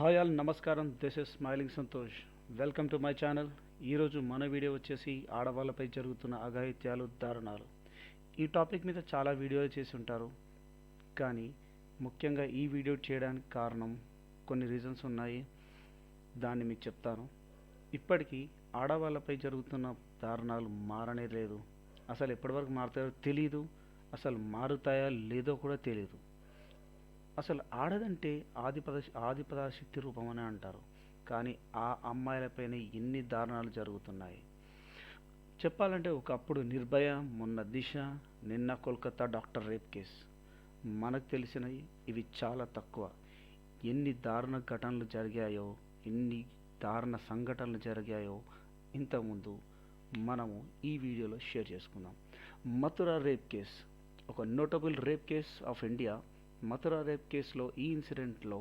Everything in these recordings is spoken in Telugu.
హాయ్ ఆల్ నమస్కారం. This is smiling Santosh. Welcome to my channel. ఈరోజు మన వీడియో వచ్చేసి ఆడవాళ్ళపై జరుగుతున్న అఘాయిత్యాలు, దారుణాలు. ఈ టాపిక్ మీద చాలా వీడియోలు చేసి ఉంటారు, కానీ ముఖ్యంగా ఈ వీడియో చేయడానికి కారణం కొన్ని రీజన్స్ ఉన్నాయి. దాన్ని మీకు చెప్తాను. ఇప్పటికీ ఆడవాళ్ళపై జరుగుతున్న దారుణాలు మారనే లేదు. అసలు ఎప్పటివరకు మారుతాయో తెలీదు, అసలు మారుతాయా లేదో కూడా తెలీదు. అసలు ఆడదంటే ఆదిపద శక్తి రూపం అని అంటారు, కానీ ఆ అమ్మాయిలపైన ఎన్ని దారుణాలు జరుగుతున్నాయి. చెప్పాలంటే ఒకప్పుడు నిర్భయ, మొన్న దిశ, నిన్న కోల్కతా డాక్టర్ రేప్ కేస్. మనకు తెలిసినవి ఇవి చాలా తక్కువ. ఎన్ని దారుణ ఘటనలు జరిగాయో, ఎన్ని దారుణ సంఘటనలు జరిగాయో ఇంతకుముందు మనము ఈ వీడియోలో షేర్ చేసుకుందాం. మథురా రేప్ కేస్ ఒక notable rape case of India. Mathura rape కేసులో ఈ ఇన్సిడెంట్లో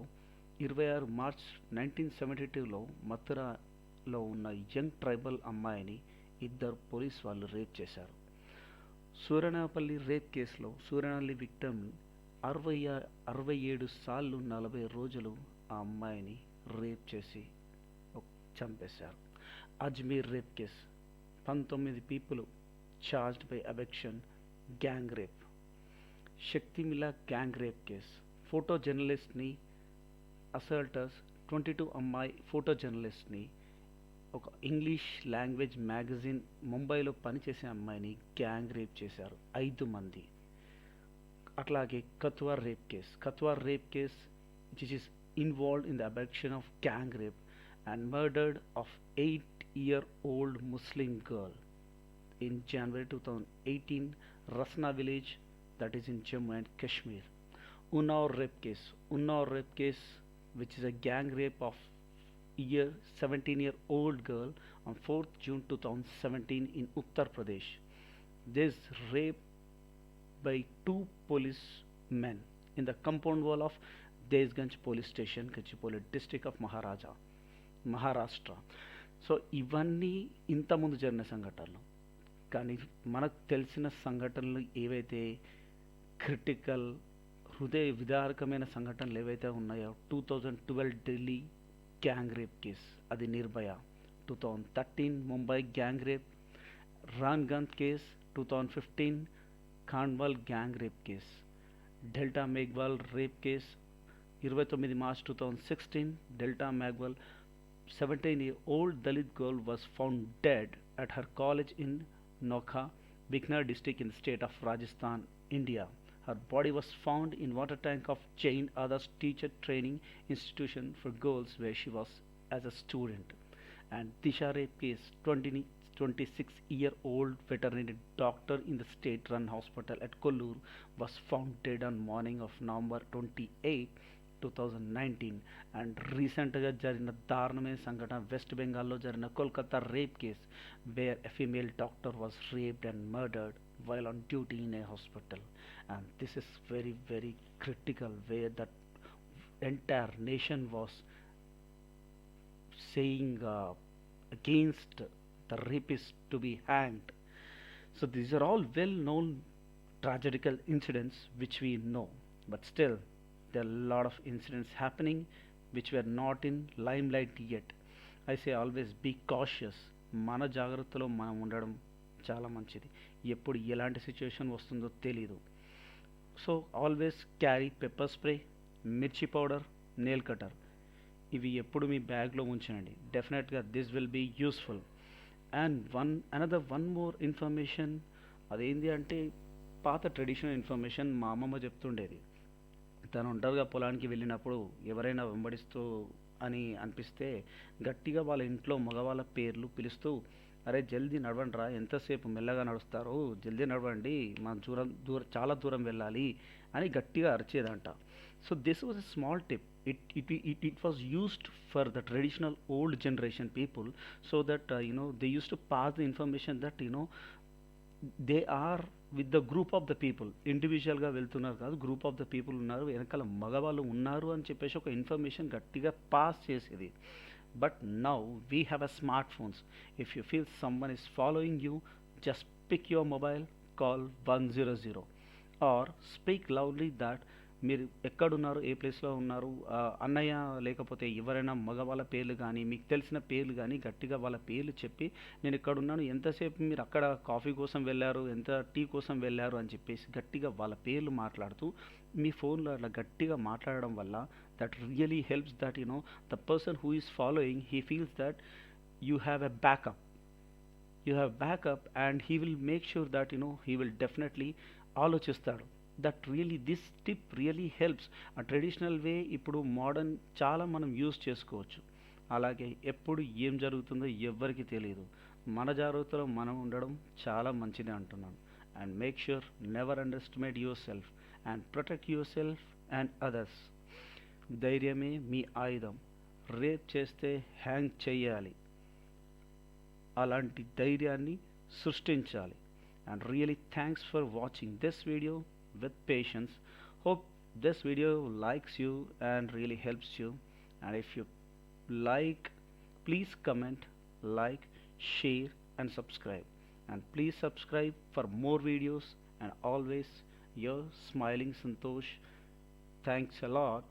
26 మార్చ్ 1972లో మథురాలో ఉన్న యంగ్ ట్రైబల్ అమ్మాయిని ఇద్దరు పోలీస్ వాళ్ళు రేప్ చేశారు. సూరనాపల్లి రేప్ కేసులో సూరనాపల్లి విక్టమ్ 67 సార్లు 40 రోజులు ఆ అమ్మాయిని రేప్ చేసి చంపేశారు. Ajmer rape case 19 people charged by abduction, gang rape. శక్తిమిలా గ్యాంగ్ రేప్ కేస్, ఫోటో జర్నలిస్ట్ని అసల్టర్స్ 22 అమ్మాయి ఫోటో జర్నలిస్ట్ని, ఒక ఇంగ్లీష్ లాంగ్వేజ్ మ్యాగజైన్ ముంబైలో పనిచేసే అమ్మాయిని గ్యాంగ్ రేప్ చేశారు 5 మంది. అట్లాగే కత్వార్ rape case which is involved in the abduction of gang rape and murdered of 8-year-old Muslim girl in January 2018, Rasna village, that is in Jammu and Kashmir. Unnao rape case which is a gang rape of 17-year-old girl on 4th June 2017 in Uttar Pradesh. This rape by 2 policemen in the compound wall of Desganj police station, Gachipoli district of Maharashtra. So ఇవన్నీ ఇంతకుముందు జరిగిన సంఘటనలు. కానీ మనకు తెలిసిన సంఘటనలు ఏవైతే క్రిటికల్, హృదయ విదారకమైన సంఘటనలు ఏవైతే ఉన్నాయో, 2012 ఢిల్లీ గ్యాంగ్ రేప్ కేస్, అది నిర్భయ. 2013 ముంబై గ్యాంగ్ రేప్, రాన్గంజ్ కేస్. 2015 ఖాండ్వాల్ gang rape case, Delta Meghwal rape case. 29 March 2016 Delta Meghwal 17-year-old Dalit girl was found dead at her college in Nokha, Bikaner district in the state of Rajasthan, India. Her body was found in water tank of Jain Adarsh teacher training institution for girls where she was as a student. And Disha rape case, 26-year-old veterinary doctor in the state-run hospital at Kollur was found dead on morning of November 28, 2019. And రీసెంట్గా జరిగిన దారుణమైన సంఘటన వెస్ట్ బెంగాల్లో జరిగిన Kolkata rape case, where a female doctor was raped and murdered while on duty in a hospital. And this is very very critical, where that entire nation was saying against the rapist to be hanged. So these are all well known tragedical incidents which we know, but still there are a lot of incidents happening which were not in limelight yet. I say always be cautious. మన జాగ్రత్తలో మనం ఉండడం చాలా మంచిది. ఎప్పుడు ఎలాంటి సిచ్యువేషన్ వస్తుందో తెలీదు. So always carry pepper spray, మిర్చి పౌడర్, నెయిల్ కటర్. ఇవి ఎప్పుడు మీ బ్యాగ్లో ఉంచండి. డెఫినెట్గా this will be useful. And one more information, అదేంటి అంటే పాత ట్రెడిషనల్ ఇన్ఫర్మేషన్ మా అమ్మమ్మ చెప్తుండేది. తను ఒంటరిగా పొలానికి వెళ్ళినప్పుడు ఎవరైనా వెంబడిస్తూ అని అనిపిస్తే గట్టిగా వాళ్ళ ఇంట్లో మగవాళ్ళ పేర్లు పిలుస్తూ, అరే జల్దీ నడవండి రా, ఎంతసేపు మెల్లగా నడుస్తారు, జల్దీ నడవండి, మనం చాలా దూరం వెళ్ళాలి అని గట్టిగా అరిచేదంట. So this was a small tip. It was used for the traditional old generation people, so that they used to pass the information that they are with the group of the people. ఇండివిజువల్గా వెళ్తున్నారు కాదు, గ్రూప్ ఆఫ్ ద పీపుల్ ఉన్నారు, వెనకాల మగవాళ్ళు ఉన్నారు అని చెప్పేసి ఒక ఇన్ఫర్మేషన్ గట్టిగా పాస్ చేసేది. But now we have a smart phones. If you feel someone is following you, just pick your mobile, call 100 or speak loudly that మీరు ఎక్కడున్నారు, ఏ ప్లేస్లో ఉన్నారు, అన్నయ్య లేకపోతే ఎవరైనా మగవాళ్ళ పేర్లు కానీ మీకు తెలిసిన పేర్లు కానీ గట్టిగా వాళ్ళ పేర్లు చెప్పి నేను ఎక్కడున్నాను, ఎంతసేపు మీరు అక్కడ కాఫీ కోసం వెళ్ళారు, ఎంత టీ కోసం వెళ్ళారు అని చెప్పేసి గట్టిగా వాళ్ళ పేర్లు మాట్లాడుతూ మీ ఫోన్లో అట్లా గట్టిగా మాట్లాడడం వల్ల that really helps that the person who is following he feels that you have a backup. You have backup and he will make sure that he will definitely ఆలోచిస్తాడు. That really this tip really helps. ఆ ట్రెడిషనల్ వే ఇప్పుడు మోడర్న్ చాలా మనం యూస్ చేసుకోవచ్చు. అలాగే ఎప్పుడు ఏం జరుగుతుందో ఎవ్వరికి తెలియదు. మన జాగ్రత్తలో మనం ఉండడం చాలా మంచిది అంటున్నాను. And make sure never under estimate your self and protect your self and others. ధైర్యమే మీ ఆయుధం. రేప్ చేస్తే హ్యాంగ్ చెయ్యాలి, అలాంటి ధైర్యాన్ని సృష్టించాలి. And really thanks for watching this video with patience. Hope this video likes you and really helps you. And if you like, please comment, like, share and subscribe. And please subscribe for more videos. And always your smiling Santosh. Thanks a lot.